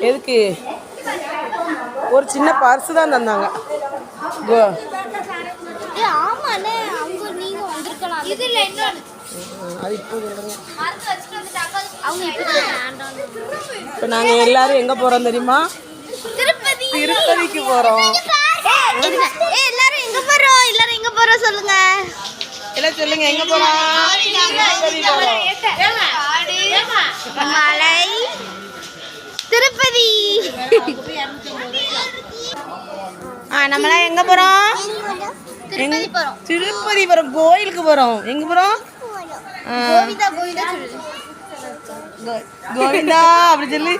எதுக்கு? ஒரு சின்ன பர்ஸ் தான் தந்தாங்க. இப்போ நாங்கள் எல்லாரும் எங்கே போகிறோம் தெரியுமா? திருப்பதிக்கு போகிறோம். எல்லாரும் எங்கே போகிறோம்? எல்லாரும் எங்கே போகிறோம் சொல்லுங்க. எல்லாம் சொல்லுங்க, எங்கே போகிறோம்? மலை திருப்பதி. நம்மளாம் எங்கே போகிறோம்? திருப்பதி போகிறோம். கோயிலுக்கு போகிறோம். எங்கே போகிறோம்? கோவிந்தா அப்படி சொல்லி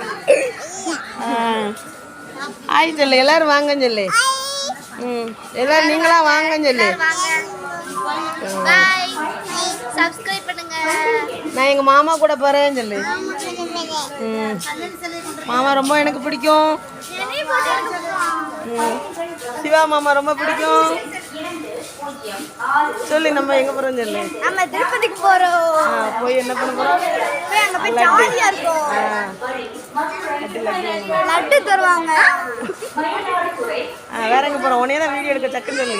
ஆய் சொல்லு. எல்லாரும் வாங்கன்னு சொல்லு. எல்லாரும் நீங்களா வாங்கன்னு சொல்லு. சப்ஸ்கிரைப் பண்ணுங்க. நான் எங்கள் மாமா கூட போகிறேன்னு சொல்லு. மாமா ரொம்ப எனக்கு பிடிக்கும். சிவா மாமா ரொம்ப பிடிக்கும். சொல்லு, நம்ம எங்கே போகிறோம்னு சொல்லு. நம்ம திருப்பதிக்கு போகிறோம். போய் என்ன பண்ண போகிறோம்? போய் அங்கே போய் ஜாலியாக இருக்கும். லட்டு தருவாங்க. வேற எங்கே போகிறோம்? உடனே தான் வீடியோ எடுக்க. டக்குன்னு சொல்லு.